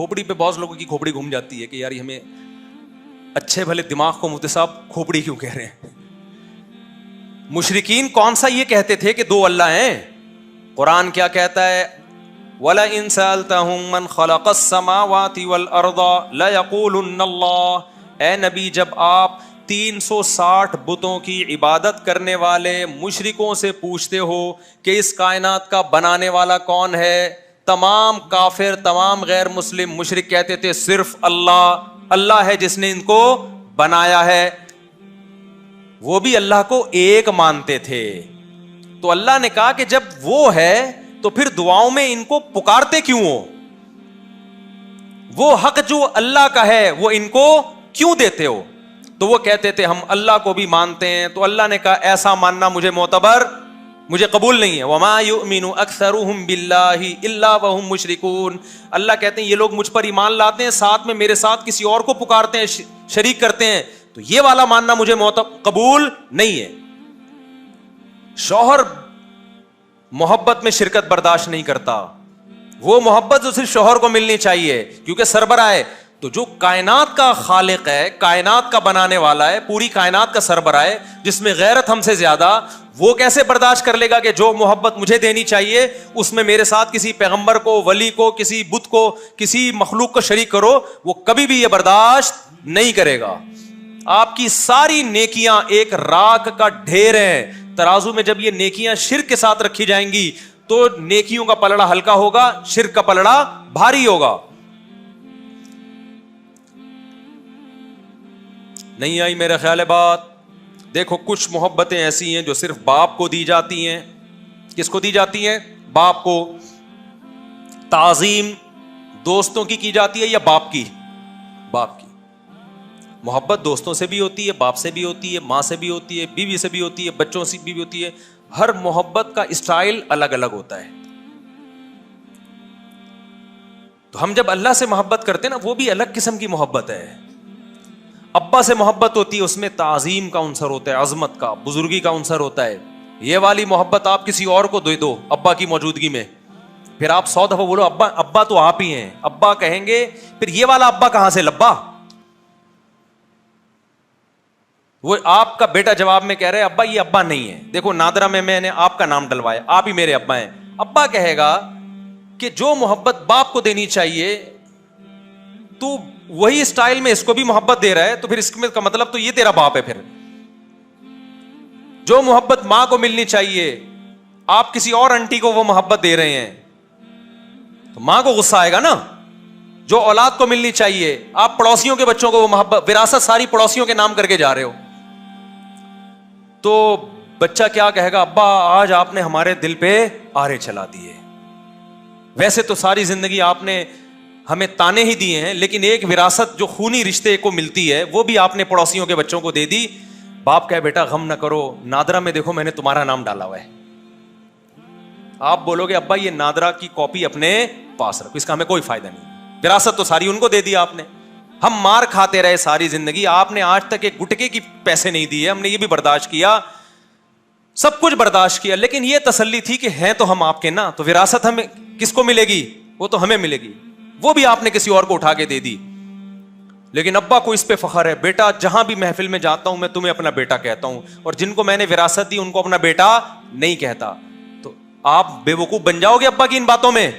کھوپڑی پہ بہت لوگوں کی کھوپڑی گھوم جاتی ہے کہ یار ہمیں اچھے بھلے دماغ کو مفتی صاحب کھوپڑی کیوں کہہ رہے ہیں. مشرکین کون سا یہ کہتے تھے کہ دو اللہ ہیں؟ قرآن کیا کہتا ہے؟ وَلَئِن سَأَلْتَهُم مَّنْ خَلَقَ السَّمَاوَاتِ وَالْأَرْضَ لَيَقُولُنَّ اللَّهُ. اے نبی جب آپ 360 بتوں کی عبادت کرنے والے مشرکوں سے پوچھتے ہو کہ اس کائنات کا بنانے والا کون ہے، تمام کافر، تمام غیر مسلم مشرک کہتے تھے صرف اللہ. اللہ ہے جس نے ان کو بنایا ہے. وہ بھی اللہ کو ایک مانتے تھے. تو اللہ نے کہا کہ جب وہ ہے تو پھر دعاؤں میں ان کو پکارتے کیوں ہو؟ وہ حق جو اللہ کا ہے وہ ان کو کیوں دیتے ہو؟ تو وہ کہتے تھے ہم اللہ کو بھی مانتے ہیں. تو اللہ نے کہا ایسا ماننا مجھے معتبر، مجھے قبول نہیں ہے. وَمَا يُؤْمِنُ أَكْثَرُهُمْ بِاللَّهِ إِلَّا وَهُمْ مُشْرِكُونَ. اللہ کہتے ہیں یہ لوگ مجھ پر ایمان لاتے ہیں، ساتھ میں میرے ساتھ کسی اور کو پکارتے ہیں، شریک کرتے ہیں. تو یہ والا ماننا مجھے قبول نہیں ہے. شوہر محبت میں شرکت برداشت نہیں کرتا. وہ محبت جو صرف شوہر کو ملنی چاہیے کیونکہ سربراہ ہے. تو جو کائنات کا خالق ہے، کائنات کا بنانے والا ہے، پوری کائنات کا سربراہ ہے، جس میں غیرت ہم سے زیادہ، وہ کیسے برداشت کر لے گا کہ جو محبت مجھے دینی چاہیے اس میں میرے ساتھ کسی پیغمبر کو، ولی کو، کسی بت کو، کسی مخلوق کو شریک کرو؟ وہ کبھی بھی یہ برداشت نہیں کرے گا. آپ کی ساری نیکیاں ایک راکھ کا ڈھیر ہیں. ترازو میں جب یہ نیکیاں شرک کے ساتھ رکھی جائیں گی تو نیکیوں کا پلڑا ہلکا ہوگا، شرک کا پلڑا بھاری ہوگا. نہیں آئی میرا خیال ہے بات؟ دیکھو کچھ محبتیں ایسی ہیں جو صرف باپ کو دی جاتی ہیں. کس کو دی جاتی ہیں؟ باپ کو. تعظیم دوستوں کی جاتی ہے یا باپ کی؟ باپ کی. محبت دوستوں سے بھی ہوتی ہے، باپ سے بھی ہوتی ہے، ماں سے بھی ہوتی ہے، بیوی سے بھی ہوتی ہے، بچوں سے بھی ہوتی ہے. ہر محبت کا اسٹائل الگ الگ ہوتا ہے. تو ہم جب اللہ سے محبت کرتے ہیں نا، وہ بھی الگ قسم کی محبت ہے. ابا سے محبت ہوتی ہے، اس میں تعظیم کا عنصر ہوتا ہے، عظمت کا، بزرگی کا عنصر ہوتا ہے. یہ والی محبت آپ کسی اور کو دے دو ابا کی موجودگی میں، پھر آپ 100 دفعہ بولو ابا ابا تو آپ ہی ہیں، ابا کہیں گے، پھر یہ والا ابا کہاں سے لبا؟ وہ آپ کا بیٹا جواب میں کہہ رہے ابا یہ ابا نہیں ہے، دیکھو نادرا میں نے آپ کا نام ڈلوایا، آپ ہی میرے ابا ہیں. ابا کہے گا کہ جو محبت باپ کو دینی چاہیے تو وہی اسٹائل میں اس کو بھی محبت دے رہا ہے، تو پھر اس کا مطلب تو یہ تیرا باپ ہے. پھر جو محبت ماں کو ملنی چاہیے آپ کسی اور انٹی کو وہ محبت دے رہے ہیں تو ماں کو غصہ آئے گا نا. جو اولاد کو ملنی چاہیے آپ پڑوسیوں کے بچوں کو وہ محبت، وراثت ساری پڑوسیوں کے نام کر کے جا رہے ہو. تو بچہ کیا کہے گا؟ ابا آج آپ نے ہمارے دل پہ آرے چلا دیے. ویسے تو ساری زندگی آپ نے ہمیں تانے ہی دیے ہیں، لیکن ایک وراثت جو خونی رشتے کو ملتی ہے وہ بھی آپ نے پڑوسیوں کے بچوں کو دے دی. باپ کہے بیٹا غم نہ کرو، نادرا میں دیکھو میں نے تمہارا نام ڈالا ہوا ہے. آپ بولو گے ابا یہ نادرا کی کاپی اپنے پاس رکھو، اس کا ہمیں کوئی فائدہ نہیں، وراثت تو ساری ان کو دے دی آپ نے. ہم مار کھاتے رہے ساری زندگی، آپ نے آج تک ایک گٹکے کی پیسے نہیں دیے، ہم نے یہ بھی برداشت کیا، سب کچھ برداشت کیا، لیکن یہ تسلی تھی کہ ہیں تو ہم آپ کے نا، تو وراثت ہمیں کس کو ملے گی؟ وہ تو ہمیں ملے گی، وہ بھی آپ نے کسی اور کو اٹھا کے دے دی. لیکن ابا کو اس پہ فخر ہے، بیٹا جہاں بھی محفل میں جاتا ہوں میں تمہیں اپنا بیٹا کہتا ہوں، اور جن کو میں نے وراثت دی ان کو اپنا بیٹا نہیں کہتا. تو آپ بے وقوف بن جاؤ گے ابا کی ان باتوں میں.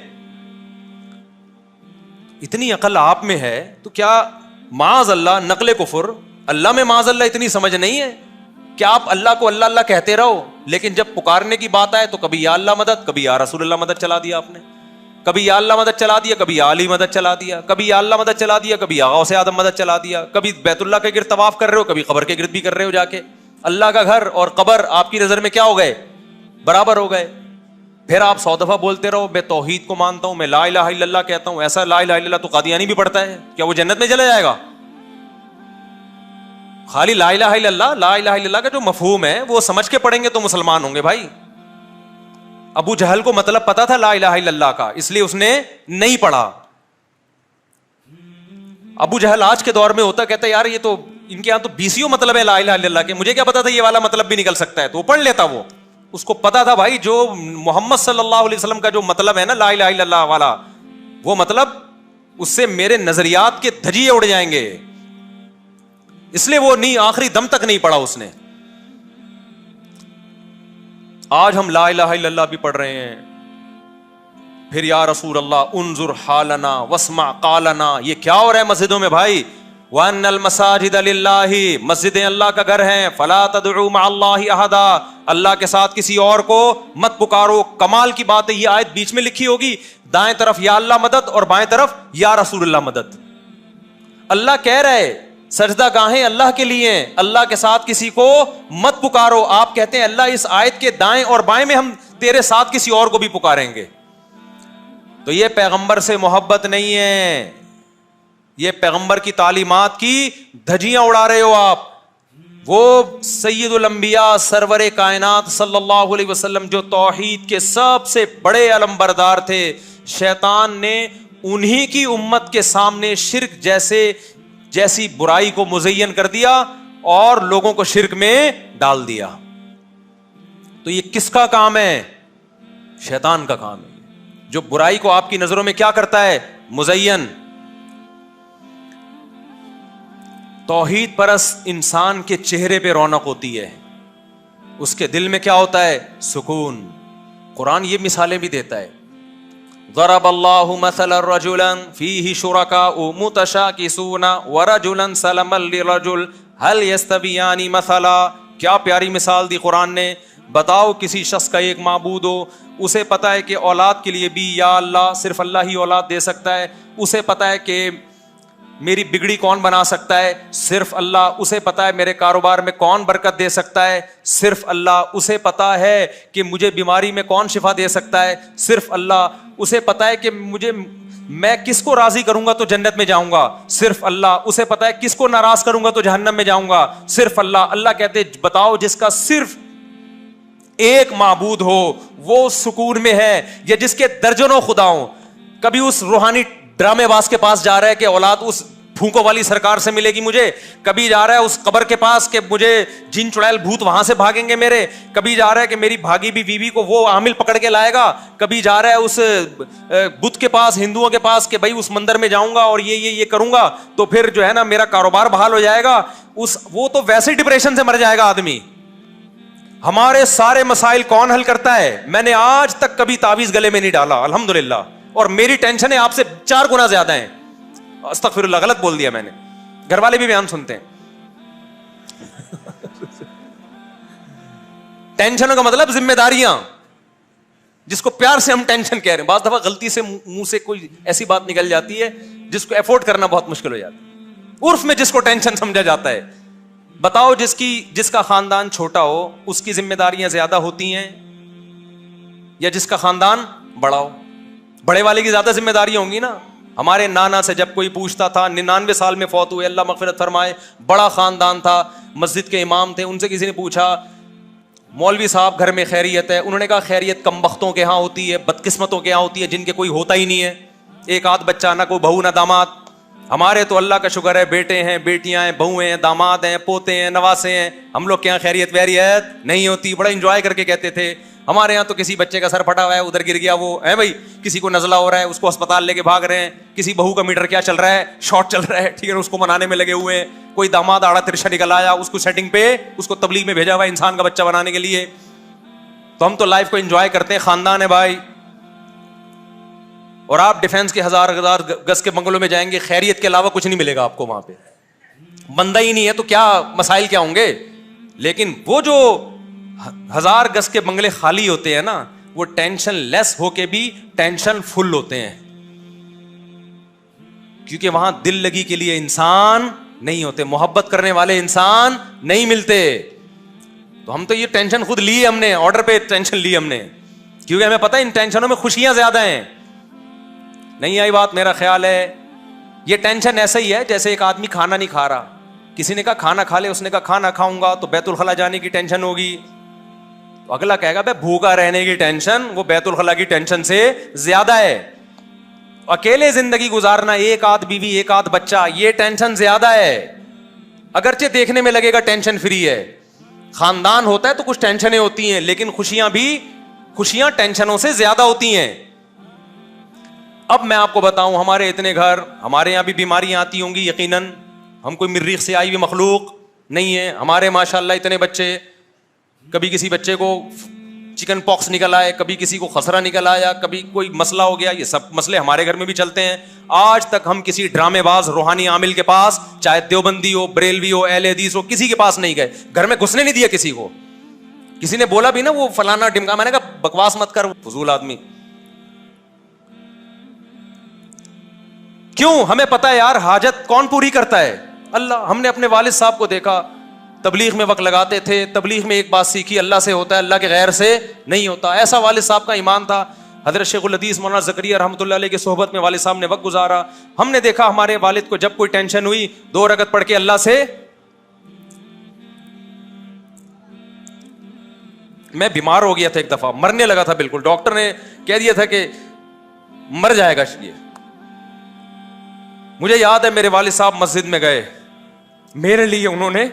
اتنی عقل آپ میں ہے تو کیا معاذ اللہ نقل کفر، اللہ میں معاذ اللہ اتنی سمجھ نہیں ہے کہ آپ اللہ کو اللہ اللہ کہتے رہو، لیکن جب پکارنے کی بات آئے تو کبھی یا اللہ مدد، کبھی یا رسول اللہ مدد چلا دیا آپ نے، کبھی یا اللہ مدد چلا دیا، کبھی یا علی مدد چلا دیا، کبھی یا اللہ مدد چلا دیا، کبھی یا غوث اعظم مدد چلا دیا، کبھی بیت اللہ کے گرد طواف کر رہے ہو، کبھی قبر کے گرد بھی کر رہے ہو جا کے. اللہ کا گھر اور قبر آپ کی نظر میں کیا ہو گئے؟ برابر ہو گئے. پھر آپ 100 دفعہ بولتے رہو میں توحید کو مانتا ہوں، میں لا الہ الا اللہ کہتا ہوں. ایسا لا الہ الا اللہ تو قادیانی بھی پڑھتا ہے، کیا وہ جنت میں چلا جائے گا؟ خالی لا الہ الا اللہ، لا الہ الا اللہ کا جو مفہوم ہے وہ سمجھ کے پڑھیں گے تو مسلمان ہوں گے بھائی. ابو جہل کو مطلب پتا تھا لا الہ الا اللہ کا، اس لیے اس نے نہیں پڑھا. ابو جہل آج کے دور میں ہوتا کہتا ہے یار یہ تو ان کے یہاں تو بیسیوں مطلب ہے لا الہ الا اللہ کے، مجھے کیا پتا تھا یہ والا مطلب بھی نکل سکتا ہے، تو وہ پڑھ لیتا. وہ اس کو پتا تھا بھائی جو محمد صلی اللہ علیہ وسلم کا جو مطلب ہے نا لا الہ الا اللہ والا، وہ مطلب اس سے میرے نظریات کے دھجیے اڑ جائیں گے. اس لیے وہ نہیں, آخری دم تک نہیں پڑھا اس نے. آج ہم لا الہ الا اللہ بھی پڑھ رہے ہیں, پھر یا رسول اللہ انظر حالنا واسمع قالنا. یہ کیا ہو رہا ہے مسجدوں میں بھائی؟ وَأَنَّ الْمَسَاجِدَ لِلَّهِ, مسجدیں اللہ کا گھر ہیں. فَلَا تَدْعُوا مَعَ اللَّهِ أَحَدًا, اللہ کے ساتھ کسی اور کو مت پکارو. کمال کی بات ہے, یہ آیت بیچ میں لکھی ہوگی, دائیں طرف یا اللہ مدد اور بائیں طرف یا رسول اللہ مدد. اللہ کہہ رہے سجدہ گاہیں اللہ کے لیے ہیں, اللہ کے ساتھ کسی کو مت پکارو. آپ کہتے ہیں اللہ اس آیت کے دائیں اور بائیں میں ہم تیرے ساتھ کسی اور کو بھی پکاریں گے. تو یہ پیغمبر سے محبت نہیں ہے, یہ پیغمبر کی تعلیمات کی دھجیاں اڑا رہے ہو آپ. وہ سید الانبیاء سرور کائنات صلی اللہ علیہ وسلم جو توحید کے سب سے بڑے علمبردار تھے, شیطان نے انہی کی امت کے سامنے شرک جیسی برائی کو مزین کر دیا اور لوگوں کو شرک میں ڈال دیا. تو یہ کس کا کام ہے؟ شیطان کا کام ہے, جو برائی کو آپ کی نظروں میں کیا کرتا ہے؟ مزین. توحید پرست انسان کے چہرے پہ رونق ہوتی ہے, اس کے دل میں کیا ہوتا ہے؟ سکون. قرآن یہ مثالیں بھی دیتا ہے. ضرب اللہ مثلا رجلا فیہ شرکاء متشاکسون ورجلا سلما لرجل هل یستویان مثلا. کیا پیاری مثال دی قرآن نے. بتاؤ کسی شخص کا ایک معبود ہو, اسے پتا ہے کہ اولاد کے لیے بھی یا اللہ صرف اللہ ہی اولاد دے سکتا ہے, اسے پتا ہے کہ میری بگڑی کون بنا سکتا ہے؟ صرف اللہ. اسے پتا ہے میرے کاروبار میں کون برکت دے سکتا ہے؟ صرف اللہ. اسے پتا ہے کہ مجھے بیماری میں کون شفا دے سکتا ہے؟ صرف اللہ. اسے پتا ہے کہ میں کس کو راضی کروں گا تو جنت میں جاؤں گا؟ صرف اللہ. اسے پتا ہے کس کو ناراض کروں گا تو جہنم میں جاؤں گا؟ صرف اللہ. اللہ کہتے بتاؤ جس کا صرف ایک معبود ہو وہ سکون میں ہے, یا جس کے درجنوں خدا ہوں. کبھی اس روحانی ڈرامے باز کے پاس جا رہا ہے کہ اولاد اس پھونکوں والی سرکار سے ملے گی مجھے, کبھی جا رہا ہے اس قبر کے پاس کہ مجھے جن چڑیل بھوت وہاں سے بھاگیں گے میرے, کبھی جا رہا ہے کہ میری بھاگی بھی بیوی کو وہ عامل پکڑ کے لائے گا, کبھی جا رہا ہے اس بت کے پاس, ہندوؤں کے پاس کہ بھائی اس مندر میں جاؤں گا اور یہ کروں گا تو پھر جو ہے نا میرا کاروبار بحال ہو جائے گا. وہ تو ویسے ڈپریشن سے مر جائے گا آدمی. ہمارے سارے مسائل کون حل کرتا ہے؟ میں نے آج تک کبھی تعویذ گلے میں نہیں ڈالا الحمدللہ, اور میری ٹینشنیں آپ سے 4 گنا زیادہ ہیں. استغفر اللہ, غلط بول دیا میں نے. گھر والے بھی بیان سنتے ہیں. ٹینشنوں کا مطلب ذمہ داریاں, جس کو پیار سے ہم ٹینشن کہہ رہے ہیں. بعض دفعہ غلطی سے منہ سے کوئی ایسی بات نکل جاتی ہے جس کو افورڈ کرنا بہت مشکل ہو جاتا ہے. عرف میں جس کو ٹینشن سمجھا جاتا ہے. بتاؤ جس کا خاندان چھوٹا ہو اس کی ذمہ داریاں زیادہ ہوتی ہیں یا جس کا خاندان بڑا ہو؟ بڑے والے کی زیادہ ذمہ داریاں ہوں گی نا. ہمارے نانا سے جب کوئی پوچھتا تھا, 99 سال میں فوت ہوئے, اللہ مغفرت فرمائے, بڑا خاندان تھا, مسجد کے امام تھے. ان سے کسی نے پوچھا مولوی صاحب گھر میں خیریت ہے؟ انہوں نے کہا خیریت کم بختوں کے ہاں ہوتی ہے, بدقسمتوں کے ہاں ہوتی ہے, جن کے کوئی ہوتا ہی نہیں ہے, ایک آدھ بچہ, نہ کوئی بہو نہ داماد. ہمارے تو اللہ کا شکر ہے, بیٹے ہیں, بیٹیاں ہیں, بہویں ہیں, داماد ہیں, پوتے ہیں, نواسے ہیں. ہم لوگ کے یہاں خیریت ویریت نہیں ہوتی. بڑا انجوائے کر کے کہتے تھے. ہمارے یہاں تو کسی بچے کا سر پھٹا ہوا ہے, ادھر گر گیا, وہ ہے بھائی, کسی کو نزلہ ہو رہا ہے, اس کو اسپتال لے کے بھاگ رہے ہیں, کسی بہو کا میٹر کیا چل رہا ہے, شارٹ چل رہا ہے, ٹھیک ہے, اس کو منانے میں لگے ہوئے ہیں, کوئی داماد آڑا ترشا نکل آیا, اس کو سیٹنگ پہ, اس کو تبلیغ میں بھیجا ہوا ہے انسان کا بچہ بنانے کے لیے. تو ہم تو لائف کو انجوائے کرتے ہیں, خاندان ہے بھائی. اور آپ ڈیفینس کے 1000 گز کے بنگلوں میں جائیں گے, خیریت کے علاوہ کچھ نہیں ملے گا آپ کو وہاں پہ. بندہ ہی نہیں ہے تو کیا مسائل کیا ہوں گے. لیکن وہ جو 1000 گز کے بنگلے خالی ہوتے ہیں نا, وہ ٹینشن لیس ہو کے بھی ٹینشن فل ہوتے ہیں, کیونکہ وہاں دل لگی کے لیے انسان نہیں ہوتے, محبت کرنے والے انسان نہیں ملتے. تو ہم تو یہ ٹینشن خود لی, ہم نے آرڈر پہ ٹینشن لی ہم نے, کیونکہ ہمیں پتہ ہے ان ٹینشنوں میں خوشیاں زیادہ ہیں. نہیں آئی بات؟ میرا خیال ہے یہ ٹینشن ایسا ہی ہے جیسے ایک آدمی کھانا نہیں کھا رہا, کسی نے کہا کھانا کھا لے, اس نے کہا کھانا کھاؤں گا تو بیت الخلا جانے کی ٹینشن ہوگی. تو اگلا کہے گا بھائی بھوکا رہنے کی ٹینشن وہ بیت الخلا کی ٹینشن سے زیادہ ہے. اکیلے زندگی گزارنا, ایک آدھ بیوی, ایک آدھ بچہ, یہ ٹینشن زیادہ ہے. اگرچہ دیکھنے میں لگے گا ٹینشن فری ہے. خاندان ہوتا ہے تو کچھ ٹینشنیں ہوتی ہیں, لیکن خوشیاں ٹینشنوں سے زیادہ ہوتی ہیں. اب میں آپ کو بتاؤں, ہمارے اتنے گھر, ہمارے یہاں بھی بیماریاں آتی ہوں گی یقیناً, ہم کوئی مریخ سے آئی ہوئی مخلوق نہیں ہے. ہمارے ماشاءاللہ اتنے بچے, کبھی کسی بچے کو چکن پاکس نکل آئے, کبھی کسی کو خسرہ نکل آیا, کبھی کوئی مسئلہ ہو گیا. یہ سب مسئلے ہمارے گھر میں بھی چلتے ہیں. آج تک ہم کسی ڈرامے باز روحانی عامل کے پاس, چاہے دیوبندی ہو, بریلوی ہو, اہل حدیث ہو, کسی کے پاس نہیں گئے. گھر میں گھسنے نہیں دیا کسی کو. کسی نے بولا بھی نا وہ فلانا ڈمکا, میں نے کہا بکواس مت کر, فضول آدمی. کیوں؟ ہمیں پتا ہے یار حاجت کون پوری کرتا ہے؟ اللہ. ہم نے اپنے والد صاحب کو دیکھا, تبلیغ میں وقت لگاتے تھے, تبلیغ میں ایک بات سیکھی, اللہ سے ہوتا ہے, اللہ کے غیر سے نہیں ہوتا. ایسا والد صاحب کا ایمان تھا. حضرت شیخ الحدیث مولانا زکریا رحمۃ اللہ علیہ کی صحبت میں والد صاحب نے وقت گزارا. ہم نے دیکھا ہمارے والد کو جب کوئی ٹینشن ہوئی 2 رکعت پڑھ کے اللہ سے, میں بیمار ہو گیا تھا ایک دفعہ, مرنے لگا تھا بالکل, ڈاکٹر نے کہہ دیا تھا کہ مر جائے گا یہ. مجھے یاد ہے میرے والد صاحب مسجد میں گئے, میرے لیے انہوں نے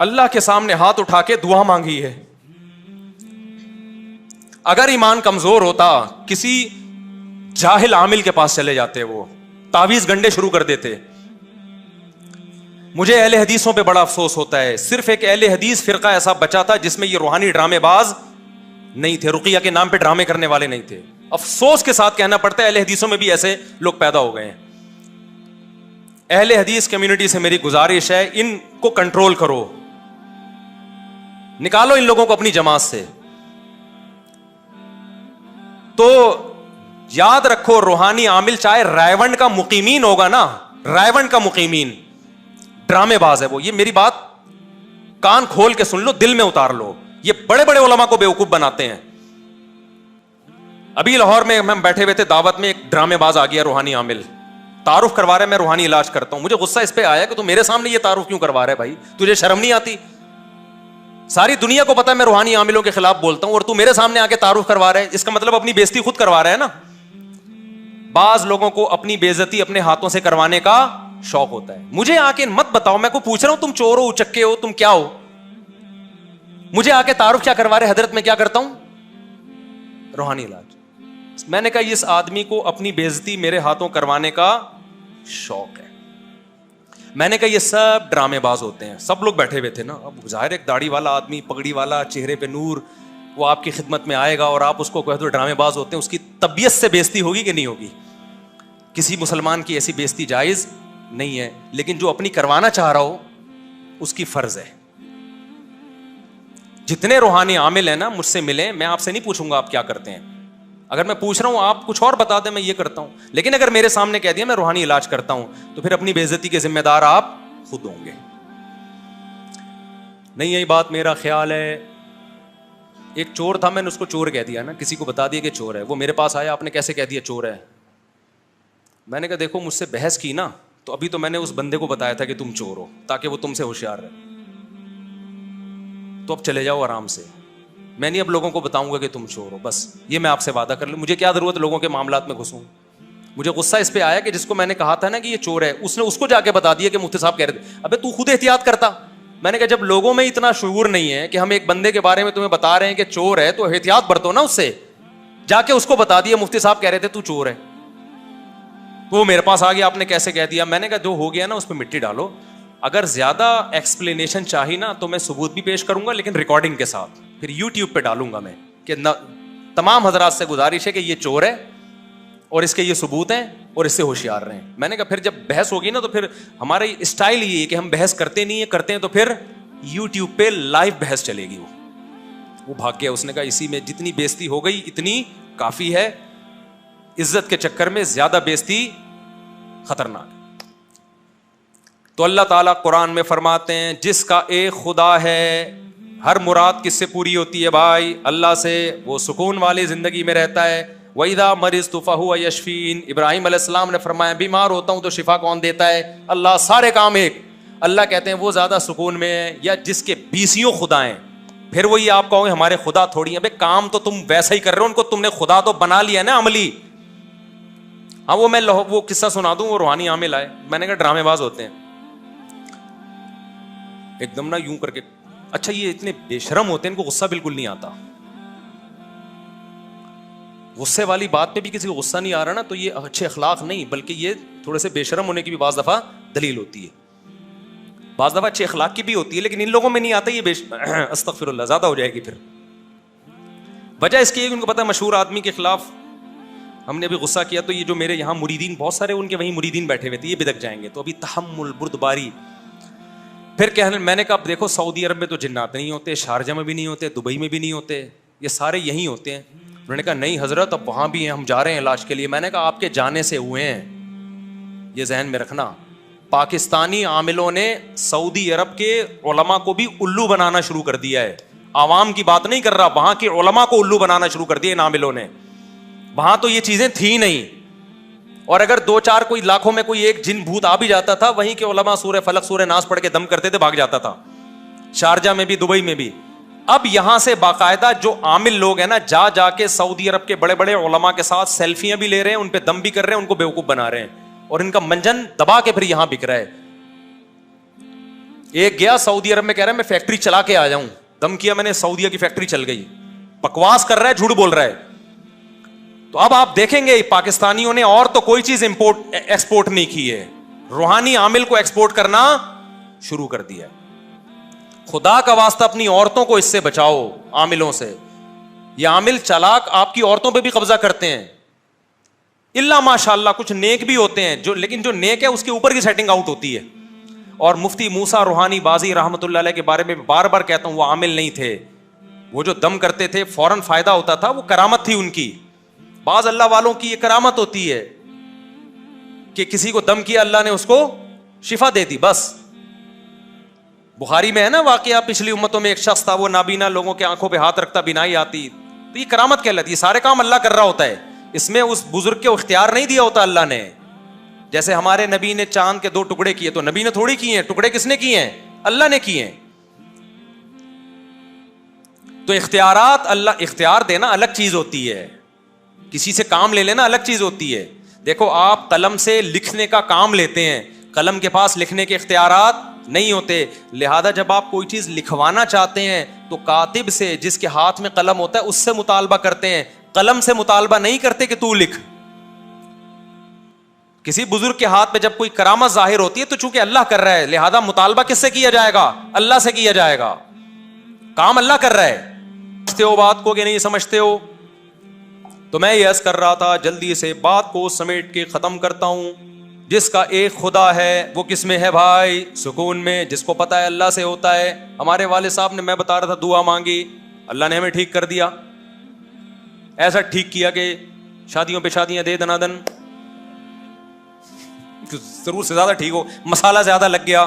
اللہ کے سامنے ہاتھ اٹھا کے دعا مانگی ہے. اگر ایمان کمزور ہوتا کسی جاہل عامل کے پاس چلے جاتے, وہ تعویذ گنڈے شروع کر دیتے. مجھے اہل حدیثوں پہ بڑا افسوس ہوتا ہے, صرف ایک اہل حدیث فرقہ ایسا بچا تھا جس میں یہ روحانی ڈرامے باز نہیں تھے, رقیہ کے نام پہ ڈرامے کرنے والے نہیں تھے. افسوس کے ساتھ کہنا پڑتا ہے اہل حدیثوں میں بھی ایسے لوگ پیدا ہو گئے ہیں. اہل حدیث کمیونٹی سے میری گزارش ہے, ان کو کنٹرول کرو, نکالو ان لوگوں کو اپنی جماعت سے. تو یاد رکھو روحانی عامل چاہے رائے کا مقیمین ہوگا نا, رائے کا مقیمین ڈرامے باز ہے وہ. یہ میری بات کان کھول کے سن لو, دل میں اتار لو. یہ بڑے بڑے علماء کو بیوقوف بناتے ہیں. ابھی لاہور میں ہم بیٹھے ہوئے تھے دعوت میں, ایک ڈرامے باز آ گیا روحانی عامل, تعارف کروا رہا ہے میں روحانی علاج کرتا ہوں. مجھے غصہ اس پہ آیا کہ تو میرے سامنے یہ تعارف کیوں کروا رہا ہے بھائی, تجھے شرم نہیں آتی؟ ساری دنیا کو پتا ہے میں روحانی عاملوں کے خلاف بولتا ہوں, اور تو میرے سامنے آ کے تعارف کروا رہا ہے. اس کا مطلب اپنی بےزتی خود کروا رہا ہے نا. بعض لوگوں کو اپنی بےزتی اپنے ہاتھوں سے کروانے کا شوق ہوتا ہے. مجھے آ کے مت بتاؤ, میں کو پوچھ رہا ہوں تم چور ہو, اچکے ہو, تم کیا ہو؟ مجھے آ کے تعارف کیا کروا رہے؟ حضرت میں کیا کرتا ہوں؟ روحانی علاج. میں نے کہا اس آدمی کو اپنی بےزتی میرے ہاتھوں کروانے کا شوق ہے. میں نے کہا یہ سب ڈرامے باز ہوتے ہیں. سب لوگ بیٹھے ہوئے تھے نا. اب ظاہر ایک داڑھی والا آدمی, پگڑی والا, چہرے پہ نور, وہ آپ کی خدمت میں آئے گا اور آپ اس کو کہہ دو ڈرامے باز ہوتے ہیں, اس کی طبیعت سے بےزتی ہوگی کہ نہیں ہوگی؟ کسی مسلمان کی ایسی بےزتی جائز نہیں ہے, لیکن جو اپنی کروانا چاہ رہا ہو اس کی فرض ہے. جتنے روحانی عامل ہیں نا مجھ سے ملیں, میں آپ سے نہیں پوچھوں گا آپ کیا کرتے ہیں. اگر میں پوچھ رہا ہوں آپ کچھ اور بتا دیں, میں یہ کرتا ہوں. لیکن اگر میرے سامنے کہہ دیا میں روحانی علاج کرتا ہوں, تو پھر اپنی بے عزتی کے ذمہ دار آپ خود ہوں گے. نہیں یہی بات میرا خیال ہے. ایک چور تھا, میں نے اس کو چور کہہ دیا نا, کسی کو بتا دیا کہ چور ہے. وہ میرے پاس آیا, آپ نے کیسے کہہ دیا چور ہے؟ میں نے کہا دیکھو مجھ سے بحث کی نا, تو ابھی تو میں نے اس بندے کو بتایا تھا کہ تم چور ہو, تاکہ وہ تم سے ہوشیار رہے. تو اب چلے جاؤ آرام سے. میں نہیں اب لوگوں کو بتاؤں گا کہ تم چور ہو, بس یہ میں آپ سے وعدہ کر لوں. مجھے کیا ضرورت لوگوں کے معاملات میں گھسوں. مجھے غصہ اس پہ آیا کہ جس کو میں نے کہا تھا نا کہ یہ چور ہے, اس نے اس کو جا کے بتا دیا کہ مفتی صاحب کہہ رہے تھے. ابے تو خود احتیاط کرتا. میں نے کہا جب لوگوں میں اتنا شعور نہیں ہے کہ ہم ایک بندے کے بارے میں تمہیں بتا رہے ہیں کہ چور ہے, تو احتیاط برتو نا. اس سے جا کے اس کو بتا دیا مفتی صاحب کہہ رہے تھے تو چور ہے. وہ میرے پاس آ گیا, آپ نے کیسے کہہ دیا؟ میں نے کہا جو ہو گیا نا اس پہ مٹی ڈالو. اگر زیادہ ایکسپلینیشن چاہی نا تو میں ثبوت بھی پیش کروں گا, لیکن ریکارڈنگ کے ساتھ پھر یوٹیوب پہ ڈالوں گا میں, کہ تمام حضرات سے گزارش ہے کہ یہ چور ہے اور اس کے یہ ثبوت ہیں اور اس سے ہوشیار رہیں. میں نے کہا پھر جب بحث ہوگی نا تو پھر ہمارا اسٹائل یہ ہے کہ ہم بحث کرتے نہیں ہیں, کرتے ہیں تو پھر یوٹیوب پہ لائیو بحث چلے گی. وہ بھاگ گیا. اس نے کہا اسی میں جتنی بےزتی ہو گئی اتنی کافی ہے, عزت کے چکر میں زیادہ بےزتی خطرناک. تو اللہ تعالیٰ قرآن میں فرماتے ہیں جس کا ایک خدا ہے, ہر مراد کس سے پوری ہوتی ہے بھائی؟ اللہ سے. وہ سکون والی زندگی میں رہتا ہے. وَإِذَا مَرِضْتُ فَهُوَ يَشْفِينِ. ابراہیم علیہ السلام نے فرمایا بیمار ہوتا ہوں تو شفا کون دیتا ہے؟ اللہ. سارے کام ایک. اللہ کہتے ہیں وہ زیادہ سکون میں ہے یا جس کے 20 خدا ہیں. پھر وہی آپ کہو گے ہمارے خدا تھوڑی ہیں. بھائی کام تو تم ویسا ہی کر رہے ہو, ان کو تم نے خدا تو بنا لیا نا عملی. ہاں وہ میں وہ قصہ سنا دوں. وہ روحانی عامل آئے, میں نے کہا ڈرامے باز ہوتے ہیں. ایک دم نا یوں کر کے, اچھا یہ اتنے بے شرم ہوتے ہیں, ان کو غصہ بالکل نہیں آتا. غصے والی بات پہ بھی کسی کو غصہ نہیں آ رہا نا تو یہ اچھے اخلاق نہیں بلکہ یہ تھوڑے سے بے شرم ہونے کی بھی بعض دفعہ دلیل ہوتی ہے. بعض دفعہ اچھے اخلاق کی بھی ہوتی ہے لیکن ان لوگوں میں نہیں آتا یہ استغفر اللہ زیادہ ہو جائے گی. پھر وجہ اس کی ہے کہ ان کو پتا ہے مشہور آدمی کے خلاف ہم نے ابھی غصہ کیا تو یہ جو میرے یہاں مریدین بہت سارے ان کے وہیں مریدین بیٹھے ہوئے تھے یہ بدک جائیں گے تو ابھی تحمل بردباری. پھر کہنے میں نے کہا دیکھو سعودی عرب میں تو جنات نہیں ہوتے, شارجہ میں بھی نہیں ہوتے, دبئی میں بھی نہیں ہوتے, یہ سارے یہیں ہوتے ہیں. انہوں نے کہا نہیں حضرت اب وہاں بھی ہیں, ہم جا رہے ہیں علاج کے لیے. میں نے کہا آپ کے جانے سے ہوئے ہیں, یہ ذہن میں رکھنا. پاکستانی عاملوں نے سعودی عرب کے علماء کو بھی الو بنانا شروع کر دیا ہے. عوام کی بات نہیں کر رہا, وہاں کے علماء کو الو بنانا شروع کر دیا ان عاملوں نے. وہاں تو یہ چیزیں تھیں نہیں, اور اگر دو چار کوئی لاکھوں میں کوئی ایک جن بھوت آ بھی جاتا تھا وہیں کے علماء سورہ فلق سورہ ناس پڑھ کے دم کرتے تھے, بھاگ جاتا تھا, شارجہ میں بھی دبئی میں بھی. اب یہاں سے باقاعدہ جو عامل لوگ ہیں نا جا جا کے سعودی عرب کے بڑے بڑے علماء کے ساتھ سیلفیاں بھی لے رہے ہیں, ان پہ دم بھی کر رہے ہیں, ان کو بیوقوف بنا رہے ہیں, اور ان کا منجن دبا کے پھر یہاں بک رہا ہے. ایک گیا سعودی عرب میں کہہ رہا ہے میں فیکٹری چلا کے آ جاؤں, دم کیا میں نے, سعودیہ کی فیکٹری چل گئی, بکواس کر رہا ہے, جھوٹ بول رہا ہے. تو اب آپ دیکھیں گے پاکستانیوں نے اور تو کوئی چیز ایکسپورٹ نہیں کی ہے, روحانی عامل کو ایکسپورٹ کرنا شروع کر دیا. خدا کا واسطہ اپنی عورتوں کو اس سے بچاؤ, عاملوں سے. یہ عامل چلاک آپ کی عورتوں پہ بھی قبضہ کرتے ہیں, اللہ ماشاء اللہ کچھ نیک بھی ہوتے ہیں جو, لیکن جو نیک ہے اس کے اوپر کی سیٹنگ آؤٹ ہوتی ہے. اور مفتی موسیٰ روحانی بازی رحمۃ اللہ علیہ کے بارے میں بار بار کہتا ہوں وہ عامل نہیں تھے, وہ جو دم کرتے تھے فوراً فائدہ ہوتا تھا, وہ کرامت تھی ان کی. بعض اللہ والوں کی یہ کرامت ہوتی ہے کہ کسی کو دم کیا اللہ نے اس کو شفا دے دی بس. بخاری میں ہے نا واقعہ, پچھلی امتوں میں ایک شخص تھا وہ نابینا لوگوں کے آنکھوں پہ ہاتھ رکھتا, بینائی آتی, تو یہ کرامت کہلاتی ہے. یہ سارے کام اللہ کر رہا ہوتا ہے, اس میں اس بزرگ کے اختیار نہیں دیا ہوتا اللہ نے. جیسے ہمارے نبی نے چاند کے 2 ٹکڑے کیے تو نبی نے تھوڑی کیے ہیں, ٹکڑے کس نے کیے ہیں, اللہ نے کیے ہیں. تو اختیارات, اللہ اختیار دینا الگ چیز ہوتی ہے, کسی سے کام لے لینا الگ چیز ہوتی ہے. دیکھو آپ قلم سے لکھنے کا کام لیتے ہیں, قلم کے پاس لکھنے کے اختیارات نہیں ہوتے, لہذا جب آپ کوئی چیز لکھوانا چاہتے ہیں تو کاتب سے, جس کے ہاتھ میں قلم ہوتا ہے, اس سے مطالبہ کرتے ہیں, قلم سے مطالبہ نہیں کرتے کہ تو لکھ. کسی بزرگ کے ہاتھ پہ جب کوئی کرامت ظاہر ہوتی ہے تو چونکہ اللہ کر رہا ہے لہذا مطالبہ کس سے کیا جائے گا, اللہ سے کیا جائے گا, کام اللہ کر رہا ہے. سمجھتے ہو بات کو کہ نہیں سمجھتے ہو؟ تو میں یہ عرض کر رہا تھا, جلدی سے بات کو سمیٹ کے ختم کرتا ہوں. جس کا ایک خدا ہے وہ کس میں ہے بھائی؟ سکون میں. جس کو پتا ہے اللہ سے ہوتا ہے. ہمارے والد صاحب نے, میں بتا رہا تھا, دعا مانگی, اللہ نے ہمیں ٹھیک کر دیا. ایسا ٹھیک کیا کہ شادیوں پہ شادیاں دے دنادن, ضرور سے زیادہ ٹھیک ہو, مسالہ زیادہ لگ گیا,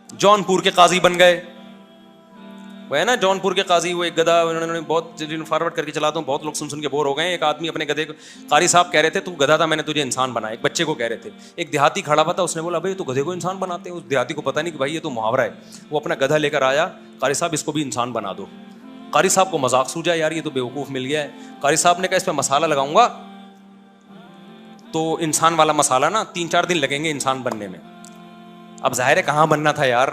جون پور کے قاضی بن گئے. وہ ہے نا جون پور کے قاضی, وہ ایک گدھا, انہوں نے بہت فارورڈ کر کے چلاتا ہوں, بہت لوگ سن کے بور ہو گئے. ایک آدمی اپنے گدھے کو, قاری صاحب کہہ رہے تھے تو گدھا تھا, میں نے تجھے انسان بنایا. ایک بچے کو کہہ رہے تھے, ایک دیہاتی کھڑا ہوا تھا, اس نے بولا بھائی تو گدھے کو انسان بناتے ہیں. اس دیہاتی کو پتہ نہیں کہ بھائی یہ تو محاورہ ہے. وہ اپنا گدھا لے کر آیا, قاری صاحب اس کو بھی انسان بنا دو. قاری صاحب کو مذاق سوجا, یار یہ تو بیوقوف مل گیا ہے. قاری صاحب نے کہا اس پہ مسالہ لگاؤں گا تو انسان والا مسالہ نا 3-4 دن لگیں گے انسان بننے میں. اب ظاہر ہے کہاں بننا تھا یار.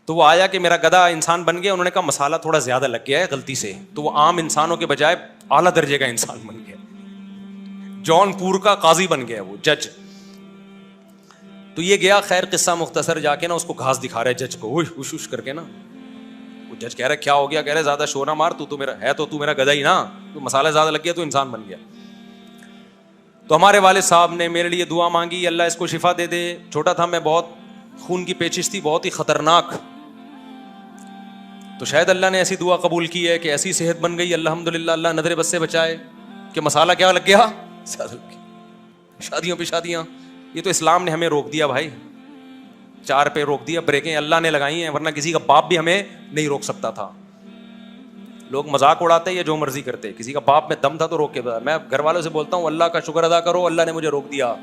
تو وہ آیا کہ میرا گدھا انسان بن گیا. انہوں نے کہا مسالہ تھوڑا زیادہ لگ گیا ہے غلطی سے. تو وہ عام انسانوں کے بجائے اعلیٰ درجے کا انسان بن گیا, جون پور کا قاضی بن گیا, وہ جج. تو یہ گیا, خیر قصہ مختصر, جا کے نا اس کو گھاس دکھا رہا ہے جج کو, وش وش کر کے نا. وہ جج کہہ رہا ہے کیا ہو گیا؟ کہہ رہے زیادہ شور نہ مار, تو میرا ہے, تو میرا گدھا ہی نا, تو مسالہ زیادہ لگ گیا تو انسان بن گیا. تو ہمارے والد صاحب نے میرے لیے دعا مانگی, اللہ اس کو شفا دے دے. چھوٹا تھا میں, بہت خون کی پیچش تھی, بہت ہی خطرناک. تو شاید اللہ نے ایسی دعا قبول کی ہے کہ ایسی صحت بن گئی الحمدللہ, اللہ نظر بد سے بچائے, کہ مسالہ کیا لگ گیا, شادیوں پہ شادیاں. یہ تو اسلام نے ہمیں روک دیا بھائی, 4 پہ روک دیا, بریکیں اللہ نے لگائی ہیں, ورنہ کسی کا باپ بھی ہمیں نہیں روک سکتا تھا. لوگ مذاق اڑاتے یا جو مرضی کرتے, کسی کا باپ میں دم تھا تو روک کے بتا. میں گھر والوں سے بولتا ہوں اللہ کا شکر ادا کرو, اللہ نے مجھے روک دیا.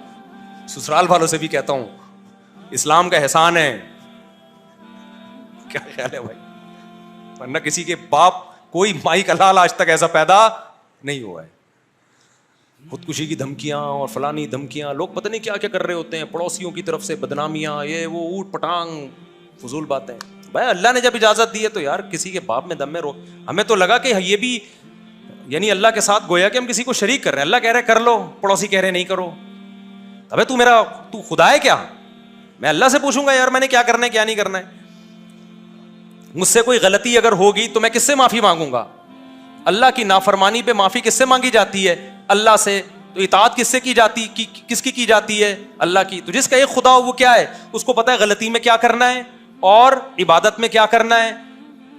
سسرال والوں سے بھی کہتا ہوں اسلام کا احسان ہے. کیا خیال ہے بھائی؟ ورنہ کسی کے باپ, کوئی مائی کا لال آج تک ایسا پیدا نہیں ہوا ہے. خودکشی کی دھمکیاں اور فلانی دھمکیاں, لوگ پتہ نہیں کیا کیا کر رہے ہوتے ہیں, پڑوسیوں کی طرف سے بدنامیاں, یہ وہ اوٹ پٹانگ فضول باتیں. بھائی اللہ نے جب اجازت دی ہے تو یار کسی کے باپ میں دم میں روک. ہمیں تو لگا کہ یعنی اللہ کے ساتھ گویا کہ ہم کسی کو شریک کر رہے ہیں. اللہ کہہ رہے کر لو, پڑوسی کہہ رہے نہیں کرو. ابے تو خدا ہے کیا؟ میں اللہ سے پوچھوں گا یار میں نے کیا کرنا ہے کیا نہیں کرنا ہے؟ مجھ سے کوئی غلطی اگر ہوگی تو میں کس سے معافی مانگوں گا؟ اللہ کی نافرمانی پہ معافی کس سے مانگی جاتی ہے؟ اللہ سے. تو اطاعت کس سے کی جاتی, کس کی جاتی ہے؟ اللہ کی. تو جس کا ایک خدا ہو وہ کیا ہے؟ اس کو پتا ہے غلطی میں کیا کرنا ہے اور عبادت میں کیا کرنا ہے.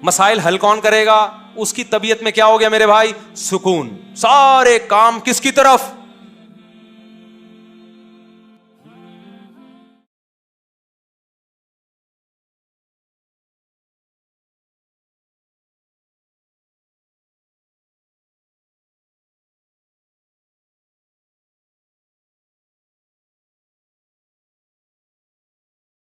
مسائل حل کون کرے گا؟ اس کی طبیعت میں کیا ہو گیا میرے بھائی؟ سکون. سارے کام کس کی طرف؟